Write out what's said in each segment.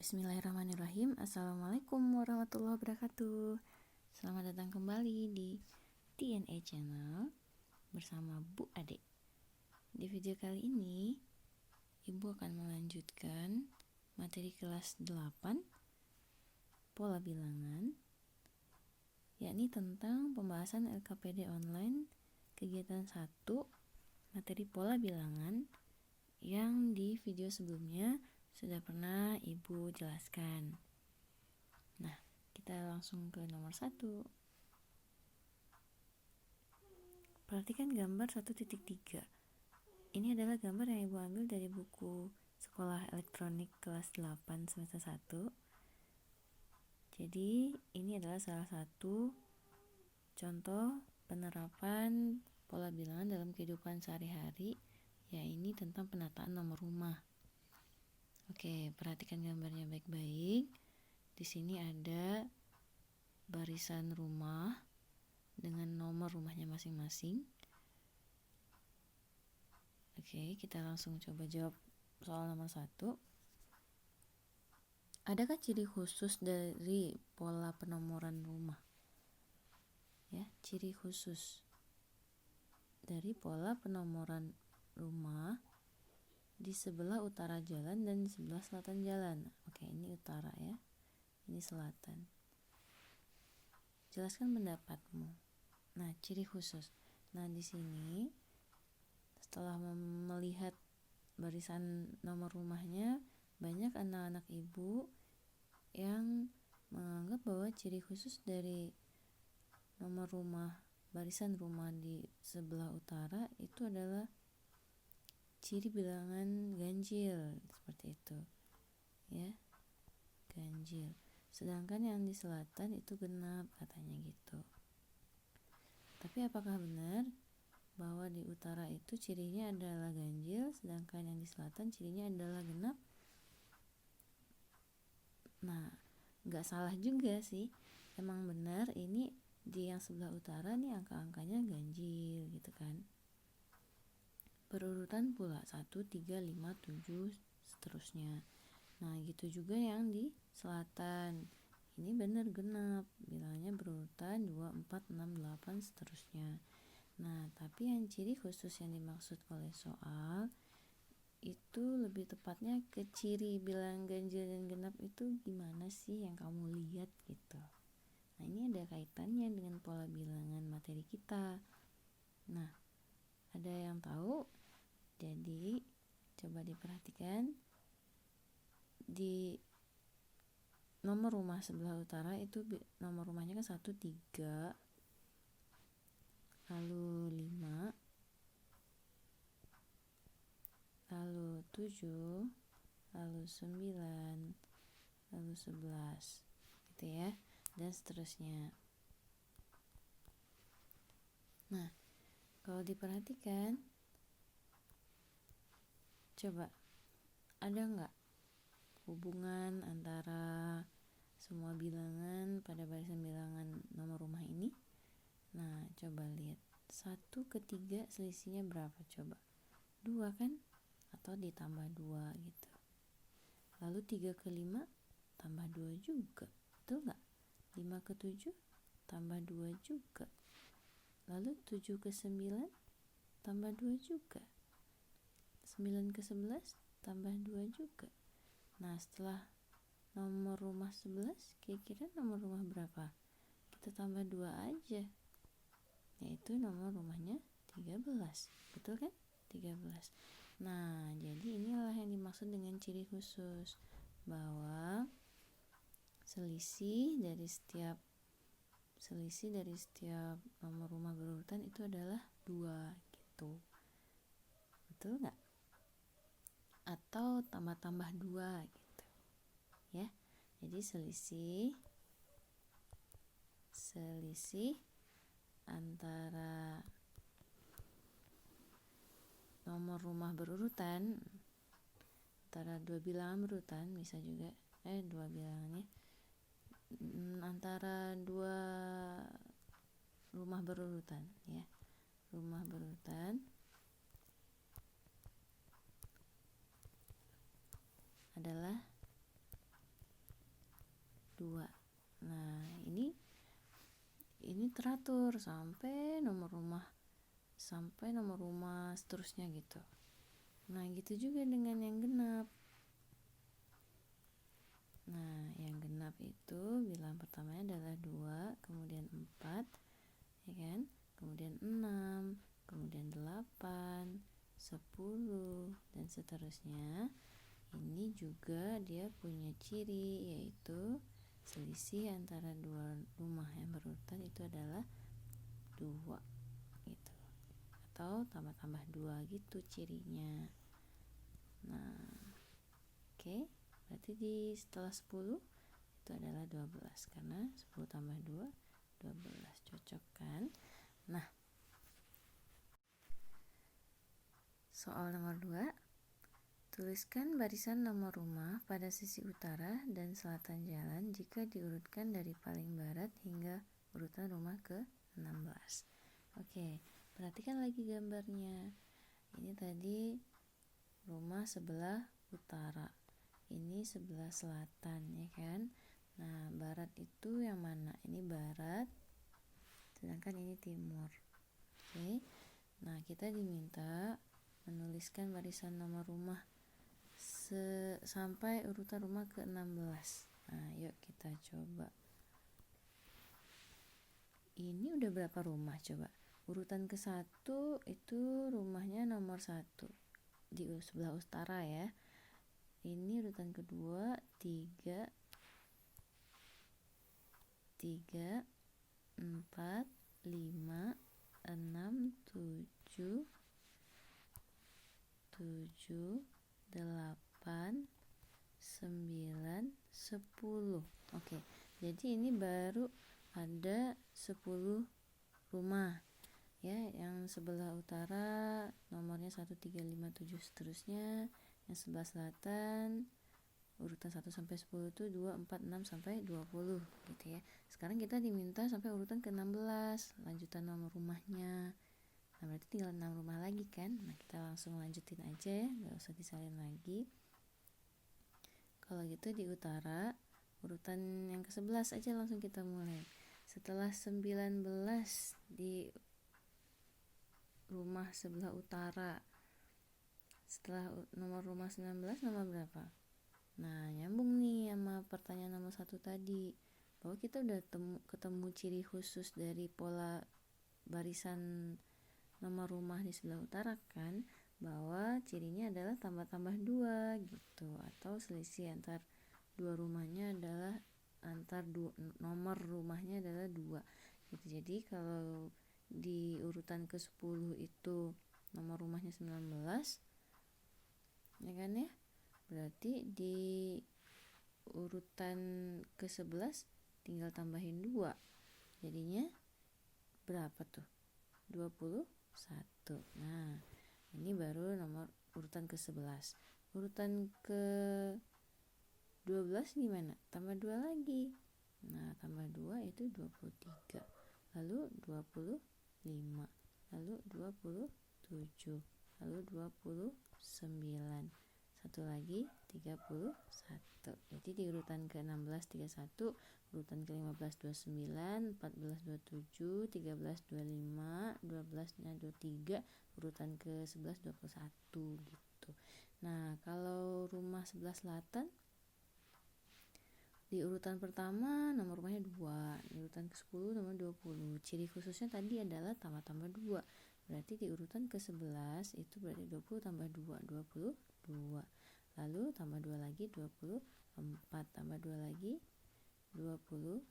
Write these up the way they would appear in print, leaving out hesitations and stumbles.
Bismillahirrahmanirrahim. Assalamualaikum warahmatullahi wabarakatuh. Selamat datang kembali di TNA Channel bersama Bu Ade. Di video kali ini, Ibu akan melanjutkan materi kelas 8 pola bilangan, yakni tentang pembahasan LKPD online kegiatan 1 materi pola bilangan yang di video sebelumnya sudah pernah Ibu jelaskan. Nah, kita langsung ke nomor 1. Perhatikan gambar 1.3. Ini adalah gambar yang Ibu ambil dari buku Sekolah Elektronik kelas 8 semester 1. Jadi, ini adalah salah satu contoh penerapan pola bilangan dalam kehidupan sehari-hari, yaitu tentang penataan nomor rumah. Oke, perhatikan gambarnya baik-baik. Di sini ada barisan rumah dengan nomor rumahnya masing-masing. Oke, kita langsung coba jawab soal nomor 1. Adakah ciri khusus dari pola penomoran rumah? Ya, ciri khusus dari pola penomoran rumah di sebelah utara jalan dan di sebelah selatan jalan. Oke, ini utara ya. Ini selatan. Jelaskan pendapatmu. Nah, ciri khusus. Nah, di sini setelah melihat barisan nomor rumahnya, banyak anak-anak ibu yang menganggap bahwa ciri khusus dari nomor rumah, barisan rumah di sebelah utara itu adalah ciri bilangan ganjil, seperti itu ya, ganjil. Sedangkan yang di selatan itu genap, katanya gitu. Tapi apakah benar bahwa di utara itu cirinya adalah ganjil, sedangkan yang di selatan cirinya adalah genap? Nah, nggak salah juga sih, emang benar ini di yang sebelah utara nih angka-angkanya ganjil gitu kan. Berurutan pula 1, 3, 5, 7 seterusnya. Nah, gitu juga yang di selatan. Ini benar genap, bilangnya berurutan 2, 4, 6, 8 seterusnya. Nah, tapi yang ciri khusus yang dimaksud oleh soal itu lebih tepatnya ke ciri bilangan ganjil dan genap itu gimana sih yang kamu lihat gitu. Nah, ini ada kaitannya dengan pola bilangan materi kita. Nah, ada yang tahu? Jadi, coba diperhatikan di nomor rumah sebelah utara itu nomor rumahnya kan 1, 3, lalu 5, lalu 7, lalu 9, lalu 11 gitu ya, dan seterusnya. Nah, kalau diperhatikan, coba ada nggak hubungan antara semua bilangan pada barisan bilangan nomor rumah ini? Nah, coba lihat 1 ke 3 selisihnya berapa coba? 2 kan? Atau ditambah 2 gitu. Lalu 3 ke 5 tambah 2 juga, betul nggak? 5 ke 7 tambah 2 juga. Lalu 7 ke 9 tambah 2 juga. 9 ke 11 tambah 2 juga. Nah, setelah nomor rumah 11, kira-kira nomor rumah berapa? Kita tambah 2 aja, yaitu nomor rumahnya 13, betul kan? 13. Nah, jadi inilah yang dimaksud dengan ciri khusus, bahwa selisih dari setiap nomor rumah berurutan itu adalah 2 gitu. Betul nggak? Atau tambah-tambah 2 gitu ya. Jadi selisih antara nomor rumah berurutan, antara dua bilangan berurutan, bisa juga dua bilangannya, antara dua rumah berurutan ya, rumah berurutan adalah 2. Nah, ini teratur sampai nomor rumah seterusnya gitu. Nah, gitu juga dengan yang genap. Nah, yang genap itu bilangan pertamanya adalah 2, kemudian 4, ya kan? Kemudian 6, kemudian 8, 10, dan seterusnya. Ini juga dia punya ciri, yaitu selisih antara dua rumah yang berurutan itu adalah 2 gitu. Atau tambah-tambah 2 gitu cirinya. Nah, oke. Berarti setelah 10 itu adalah 12 karena 10 tambah 2 12. Cocok kan? Nah, soal nomor 2. Tuliskan barisan nomor rumah pada sisi utara dan selatan jalan jika diurutkan dari paling barat hingga urutan rumah ke-16. Oke, perhatikan lagi gambarnya. Ini tadi rumah sebelah utara, ini sebelah selatan, ya kan? Nah, barat itu yang mana? Ini barat, sedangkan ini timur. Oke. Nah, kita diminta menuliskan barisan nomor rumah sampai urutan rumah ke-16. Nah, yuk kita coba. Ini udah berapa rumah coba? Urutan ke-1 itu rumahnya nomor 1 di sebelah utara ya. Ini urutan kedua 3 4 5 6 7 8 9 10. Oke, jadi ini baru ada 10 rumah ya. Yang sebelah utara nomornya 1 3 5 7 seterusnya. Yang sebelah selatan urutan 1 sampai 10 itu 2 4 6 sampai 20 gitu ya. Sekarang kita diminta sampai urutan ke-16 lanjutan nomor rumahnya. Nah, berarti tinggal 6 rumah lagi kan. Nah, kita langsung lanjutin aja ya, gak usah disalin lagi. Kalau gitu di utara urutan yang ke-11 aja langsung kita mulai. Setelah 19 di rumah sebelah utara, setelah nomor rumah 19 nomor berapa? Nah, nyambung nih sama pertanyaan nomor 1 tadi, bahwa kita udah ketemu ciri khusus dari pola barisan nomor rumah di sebelah utara kan, bahwa cirinya adalah tambah-tambah 2 gitu, atau selisih antar dua rumahnya adalah nomor rumahnya adalah 2 gitu. Jadi kalau di urutan ke-10 itu nomor rumahnya 19 ya kan ya, berarti di urutan ke-11 tinggal tambahin 2, jadinya berapa tuh? 21. Nah, ini baru nomor urutan ke-11. Urutan ke-12 gimana? Tambah 2 lagi. Nah, tambah 2 itu 23. Lalu 25. Lalu 27. Lalu 29. Satu lagi 31. Jadi di urutan ke-16 31, urutan ke-15 29, 14 27, 13 25, 12-nya 23, urutan ke-11 21 gitu. Nah, kalau rumah sebelah selatan di urutan pertama nomor rumahnya 2, di urutan ke-10 nomor 20. Ciri khususnya tadi adalah tambah-tambah 2. Berarti di urutan ke-11 itu berarti 20 tambah 2, 22. Lalu tambah 2 lagi 24, tambah 2 lagi 26,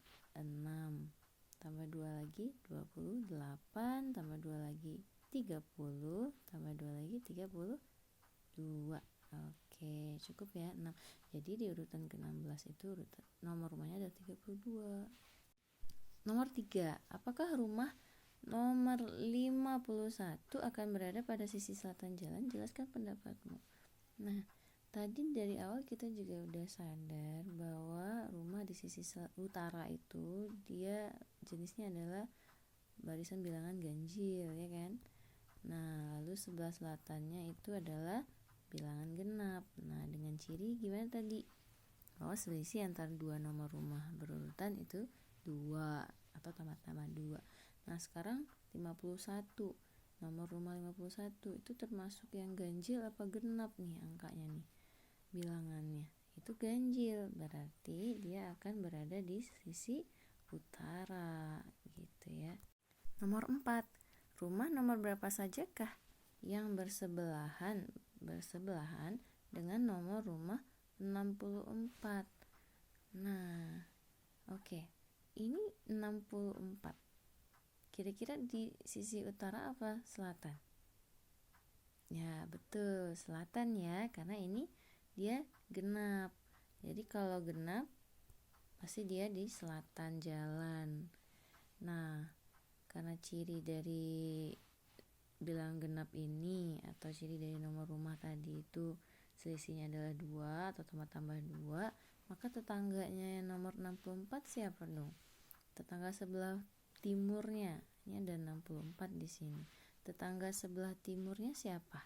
tambah 2 lagi 28, tambah 2 lagi 30, tambah 2 lagi 32. Oke, cukup ya 6. Jadi di urutan ke-16 itu nomor rumahnya ada 32. Nomor 3, apakah rumah nomor 51 akan berada pada sisi selatan jalan? Jelaskan pendapatmu. Nah, tadi dari awal kita juga udah sadar bahwa rumah di sisi utara itu dia jenisnya adalah barisan bilangan ganjil ya kan. Nah, lalu sebelah selatannya itu adalah bilangan genap. Nah, dengan ciri gimana tadi? bahwa selisih antara dua nomor rumah berurutan itu 2 atau tambah-tambah 2. Nah sekarang 51, nomor rumah 51 itu termasuk yang ganjil apa genap nih angkanya nih, bilangannya itu ganjil, berarti dia akan berada di sisi utara gitu ya. Nomor 4, rumah nomor berapa sajakah yang bersebelahan dengan nomor rumah 64? Nah, oke. Ini 64. Kira-kira di sisi utara apa selatan? Ya, betul, selatan ya, karena ini dia genap. Jadi kalau genap pasti dia di selatan jalan. Nah, karena ciri dari bilang genap ini atau ciri dari nomor rumah tadi itu selisihnya adalah 2 atau tambah 2, maka tetangganya yang nomor 64 siapa dong? Tetangga sebelah timurnya. Ini ada 64 di sini. Tetangga sebelah timurnya siapa?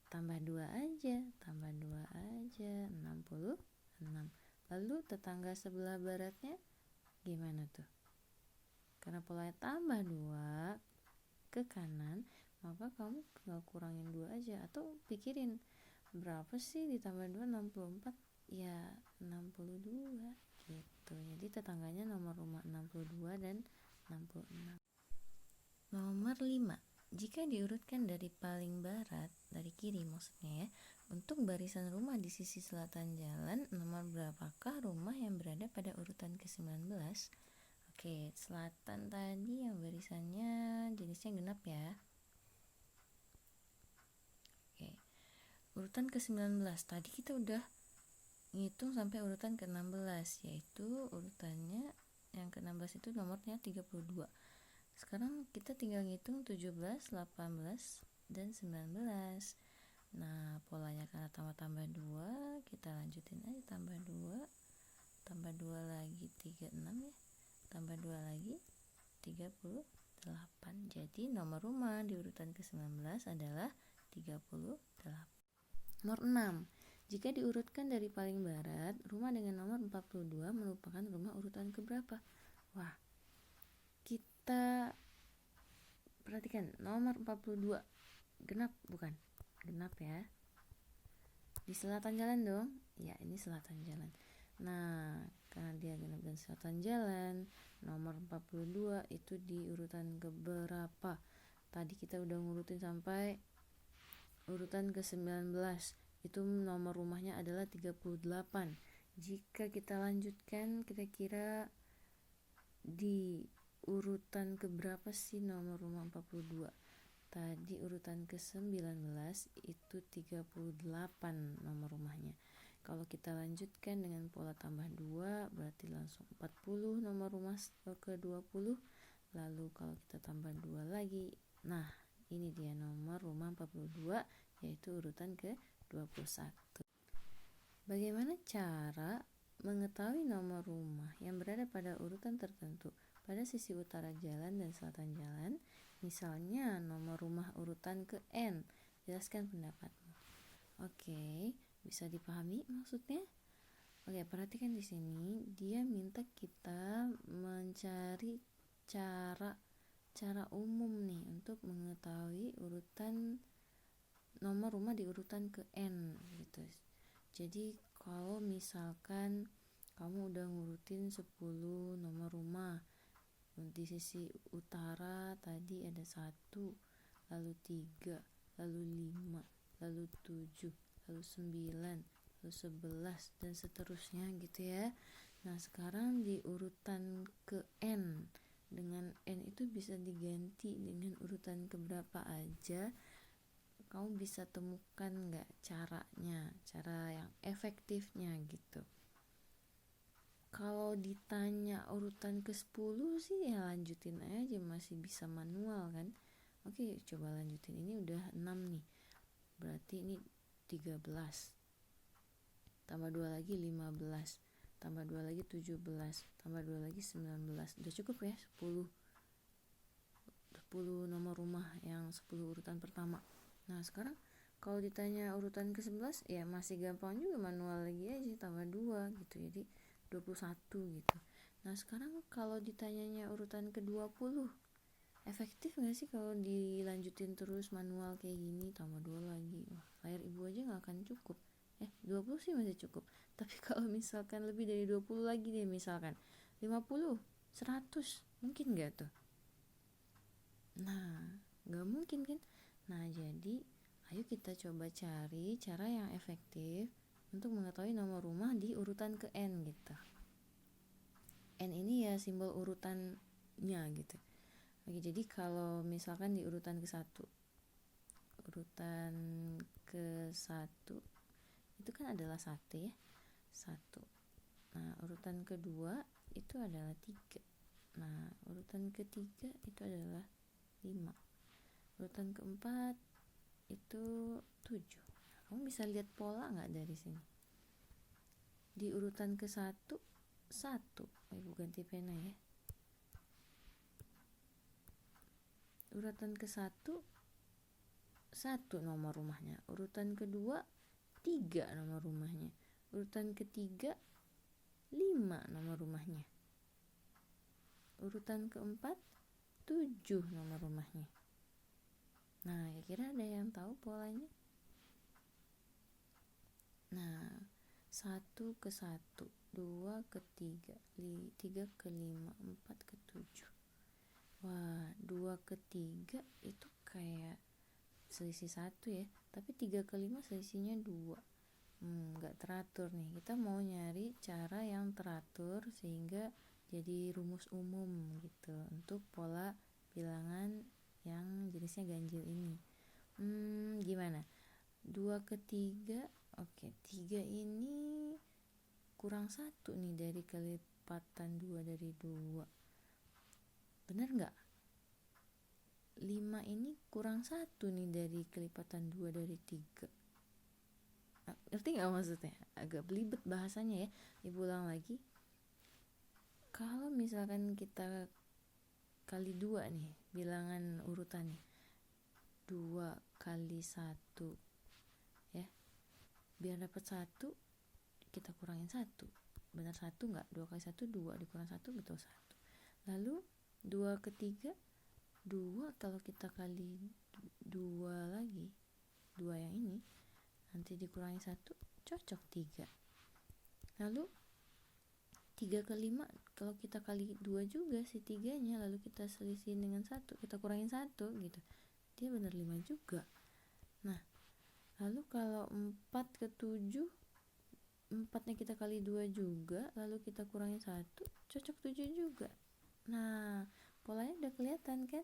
Tambah 2 aja, 66. Lalu tetangga sebelah baratnya gimana tuh? Karena polanya tambah 2 ke kanan, maka kamu tinggal kurangin 2 aja, atau pikirin berapa sih ditambah 2, 64, ya 62 gitu. Jadi tetangganya nomor rumah 62 dan 66. Nomor 5, jika diurutkan dari paling barat, dari kiri maksudnya ya, untuk barisan rumah di sisi selatan jalan, nomor berapakah rumah yang berada pada urutan ke-19? Oke, selatan tadi yang barisannya jenisnya genap ya. Oke, urutan ke-19 tadi kita udah ngitung sampai urutan ke-16, yaitu urutannya yang ke-16 itu nomornya 32. Sekarang kita tinggal ngitung 17, 18, dan 19. Nah, polanya karena tambah-tambah 2, kita lanjutin aja, tambah 2 lagi 36 ya, tambah 2 lagi 38. Jadi nomor rumah di urutan ke-19 adalah 38. Nomor 6, jika diurutkan dari paling barat, rumah dengan nomor 42 merupakan rumah urutan keberapa? Wah, kita perhatikan nomor 42 genap bukan? Genap ya. Di selatan jalan dong. Ya, ini selatan jalan. Nah, karena dia genap dan selatan jalan, nomor 42 itu di urutan keberapa? Tadi kita udah ngurutin sampai urutan ke-19. Itu nomor rumahnya adalah 38. Jika kita lanjutkan, kira-kira di urutan keberapa sih nomor rumah 42? Tadi urutan ke-19 itu 38 nomor rumahnya. Kalau kita lanjutkan dengan pola tambah 2, berarti langsung 40 nomor rumah ke-20. Lalu kalau kita tambah 2 lagi, nah ini dia nomor rumah 42, yaitu urutan ke-21. Bagaimana cara mengetahui nomor rumah yang berada pada urutan tertentu pada sisi utara jalan dan selatan jalan? Misalnya nomor rumah urutan ke-N. Jelaskan pendapatmu. Oke, bisa dipahami maksudnya? Oke, perhatikan di sini dia minta kita mencari cara umum nih untuk mengetahui urutan nomor rumah di urutan ke-N gitu. Jadi kalau misalkan kamu udah ngurutin 10 nomor rumah, di sisi utara tadi ada 1, lalu 3, lalu 5, lalu 7, lalu 9, lalu 11, dan seterusnya gitu ya. Nah sekarang di urutan ke N, dengan N itu bisa diganti dengan urutan keberapa aja. Kamu bisa temukan nggak caranya, cara yang efektifnya gitu. Kalau ditanya urutan ke-10 sih ya lanjutin aja, masih bisa manual kan. Oke, coba lanjutin, ini udah 6 nih, berarti ini 13, tambah 2 lagi 15, tambah 2 lagi 17, tambah 2 lagi 19. Udah cukup ya 10 nomor rumah yang 10 urutan pertama. Nah sekarang Kalau ditanya urutan ke-11 ya masih gampang juga, manual lagi aja tambah 2 gitu, jadi 21 gitu. Nah sekarang kalau ditanyanya urutan ke-20, efektif gak sih kalau dilanjutin terus manual kayak gini, tambah 2 lagi? Wah, layar ibu aja gak akan cukup. 20 sih masih cukup, tapi kalau misalkan lebih dari 20 lagi deh, misalkan 50, 100, mungkin gak tuh? Nah gak mungkin kan. Nah jadi ayo kita coba cari cara yang efektif untuk mengetahui nomor rumah di urutan ke N gitu. N ini ya simbol urutannya gitu. Oke, jadi kalau misalkan di urutan ke-1, urutan ke-1 itu kan adalah 1 ya, 1. Nah urutan kedua itu adalah 3. Nah urutan ketiga itu adalah 5. Urutan keempat itu 7. Nah, kamu bisa lihat pola nggak dari sini? Di urutan ke-1, 1. Ibu ganti pena ya. Urutan ke-1, 1 nomor rumahnya. Urutan kedua, 3 nomor rumahnya. Urutan ketiga, 5 nomor rumahnya. Urutan keempat, 7 nomor rumahnya. Nah, kira-kira ada yang tahu polanya? Nah, 1 ke 1, 2 ke 3, 3 ke 5, 4 ke 7. Wah, 2 ke 3 itu kayak selisih 1 ya, tapi 3 ke 5 selisihnya 2. Gak teratur nih. Kita mau nyari cara yang teratur sehingga jadi rumus umum gitu untuk pola bilangan yang jenisnya ganjil ini. Gimana? 2 ke 3, oke, 3 ini kurang 1 nih dari kelipatan 2 dari 2. Bener gak? 5 ini kurang 1 nih dari kelipatan 2 dari 3. Ngerti gak maksudnya? Agak belibet bahasanya ya. Ibu ulang lagi. Kalau misalkan kita kali 2 nih bilangan urutannya, 2 kali 1 ya, biar dapat 1 kita kurangin 1. Benar 1 gak? 2 kali 1 2, dikurang 1 betul 1. Lalu 2 ke 3, 2 kalau kita kali 2 lagi, 2 yang ini nanti dikurangi 1 cocok 3. Lalu 3 ke 5 kalau kita kali 2 juga si 3 nya, lalu kita selisihin dengan 1, kita kurangin 1 gitu, dia benar 5 juga. Nah lalu kalau 4 ke 7, 4 nya kita kali 2 juga, lalu kita kurangin 1, cocok 7 juga. Nah polanya udah kelihatan kan?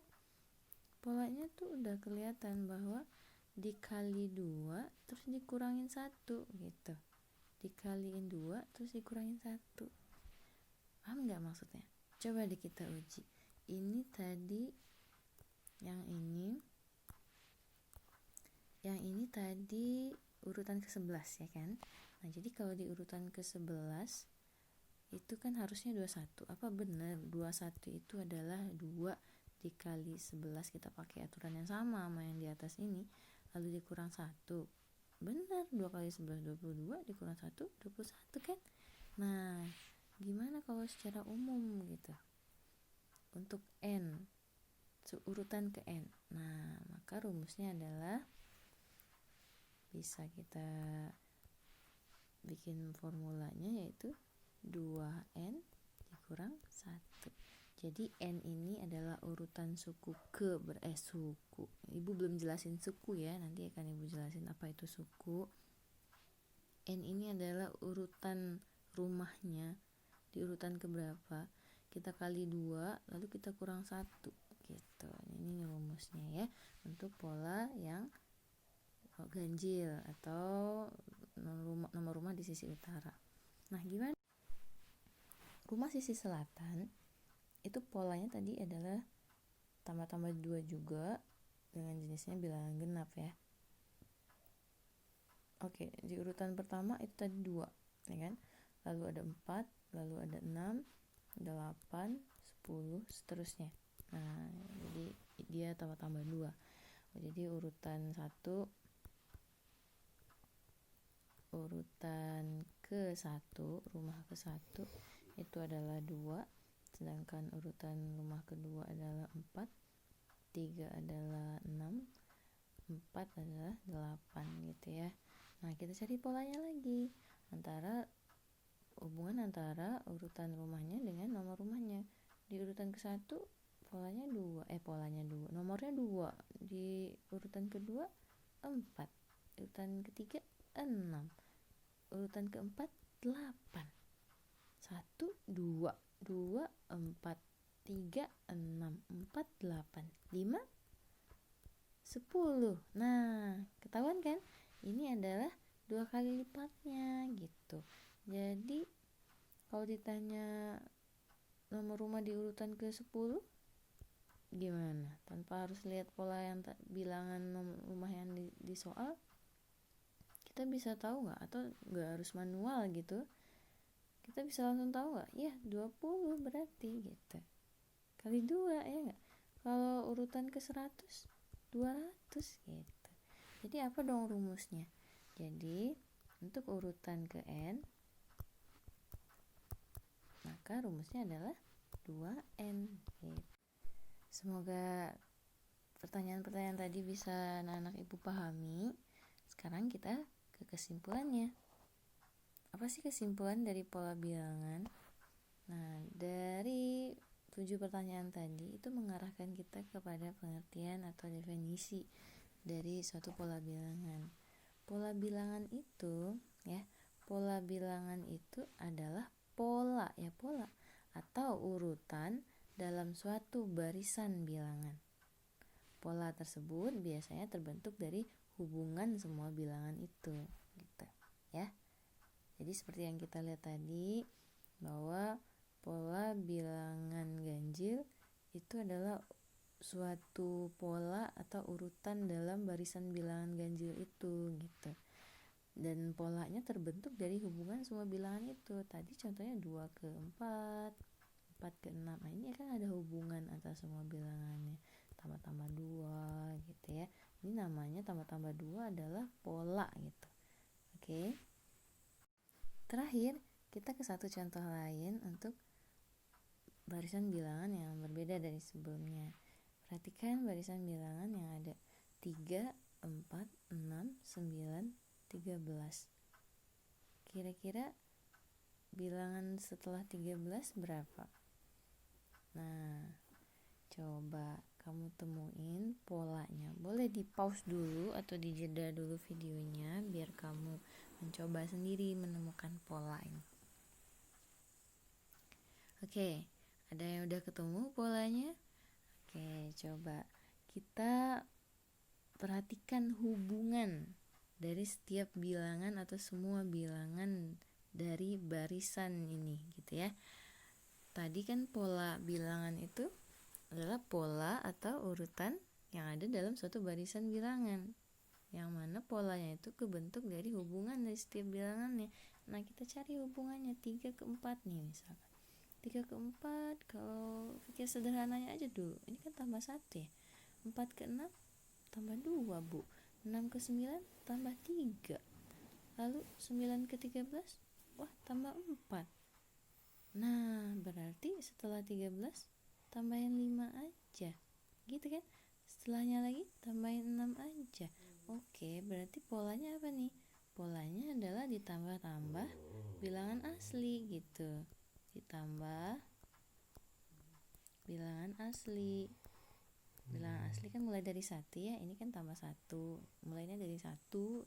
Polanya tuh udah kelihatan bahwa dikali 2 terus dikurangin 1 gitu, dikaliin 2 terus dikurangin 1. Paham gak maksudnya? Coba deh kita uji. Ini tadi yang ini tadi urutan ke-11 ya kan? Nah jadi kalau di urutan ke-11 itu kan harusnya 21. Apa benar 21 itu adalah 2 dikali 11, kita pakai aturan yang sama yang di atas ini, lalu dikurang 1? Benar, 2 kali 11 22, dikurang 1 21 kan? Nah gimana kalau secara umum gitu untuk N, urutan ke N? Nah maka rumusnya adalah bisa kita bikin formulanya, yaitu 2N dikurang 1. Jadi N ini adalah urutan suku suku. Ibu belum jelasin suku ya, nanti akan ibu jelasin apa itu suku. N ini adalah urutan rumahnya di urutan keberapa, kita kali 2 lalu kita kurang 1 gitu. Ini rumusnya ya untuk pola yang ganjil atau nomor rumah di sisi utara. Nah gimana rumah sisi selatan? Itu polanya tadi adalah tambah-tambah 2 juga dengan jenisnya bilangan genap ya. Oke, di urutan pertama itu tadi 2 ya kan, lalu ada 4, lalu ada 6, 8, 10 seterusnya. Nah jadi dia tambah-tambah 2. Jadi urutan 1 urutan ke-1, rumah ke-1 itu adalah 2, sedangkan urutan rumah kedua adalah 4, 3 adalah 6, 4 adalah 8 gitu ya. Nah, kita cari polanya lagi, hubungan antara urutan rumahnya dengan nomor rumahnya. Di urutan ke-1 nomornya 2, di urutan kedua 4, urutan ketiga 6, urutan keempat 8. 1, 2, 2, 4, 3, 6, 4, 8, 5, 10. Nah, ketahuan kan? Ini adalah 2 kali lipatnya gitu. Jadi kalau ditanya nomor rumah di urutan ke-10 gimana? Tanpa harus lihat pola yang bilangan nomor rumah yang di soal, kita bisa tahu nggak? Atau nggak harus manual gitu? Kita bisa langsung tahu nggak? Ya 20 berarti gitu. Kali 2 ya nggak? Kalau urutan ke-100 200 gitu. Jadi apa dong rumusnya? Jadi untuk urutan ke N, maka rumusnya adalah 2N gitu. Semoga pertanyaan-pertanyaan tadi bisa anak-anak ibu pahami. Sekarang kita ke kesimpulannya. Apa sih kesimpulan dari pola bilangan? Nah, dari 7 pertanyaan tadi itu mengarahkan kita kepada pengertian atau definisi dari suatu pola bilangan. Pola bilangan itu adalah pola atau urutan dalam suatu barisan bilangan. Pola tersebut biasanya terbentuk dari hubungan semua bilangan itu gitu ya. Jadi seperti yang kita lihat tadi, bahwa pola bilangan ganjil itu adalah suatu pola atau urutan dalam barisan bilangan ganjil itu gitu. Dan polanya terbentuk dari hubungan semua bilangan itu. Tadi contohnya 2 ke 4, 4 ke 6. Nah, ini kan ada hubungan antara semua bilangannya. Tambah-tambah 2 gitu ya. Ini namanya tambah-tambah 2 adalah pola gitu. Oke. Terakhir, kita ke satu contoh lain untuk barisan bilangan yang berbeda dari sebelumnya. Perhatikan barisan bilangan yang ada 3, 4, 6, 9, 13. Kira-kira bilangan setelah 13 berapa? Nah, coba kamu temuin polanya. Boleh di pause dulu atau dijeda dulu videonya biar kamu mencoba sendiri menemukan pola ini. Oke, ada yang udah ketemu polanya? Oke, coba kita perhatikan hubungan dari setiap bilangan atau semua bilangan dari barisan ini gitu ya. Tadi kan pola bilangan itu adalah pola atau urutan yang ada dalam suatu barisan bilangan, yang mana polanya itu kebentuk dari hubungan dari setiap bilangannya. Nah, kita cari hubungannya 3 ke 4 nih misalkan. 3 ke 4, kalau pikir sederhananya aja dulu, ini kan tambah 1 ya. 4 ke 6 tambah 2 bu. 6 ke 9 tambah 3. Lalu 9 ke 13, wah tambah 4. Nah, berarti setelah 13 tambahin 5 aja gitu kan. Setelahnya lagi tambahin 6 aja. Oke, berarti polanya apa nih? Polanya adalah ditambah-tambah bilangan asli gitu. Ditambah bilangan asli. Bilangan asli kan mulai dari 1 ya. Ini kan tambah 1. Mulainya dari 1,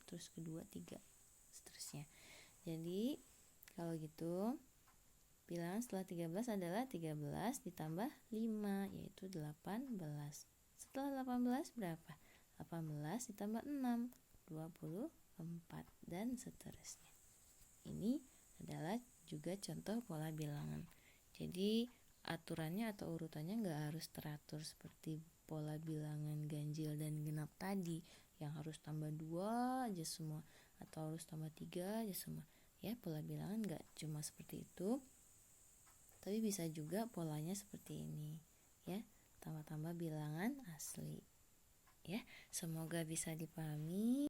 terus kedua 3, seterusnya. Jadi kalau gitu bilangan setelah 13 adalah 13 ditambah 5, yaitu 18. Setelah 18 berapa? 18 ditambah 6, 24, dan seterusnya. Ini adalah juga contoh pola bilangan. Jadi aturannya atau urutannya nggak harus teratur seperti pola bilangan ganjil dan genap tadi, yang harus tambah 2 aja semua atau harus tambah 3 aja semua. Ya, pola bilangan nggak cuma seperti itu, tapi bisa juga polanya seperti ini ya, tambah-tambah bilangan asli ya. Semoga bisa dipahami.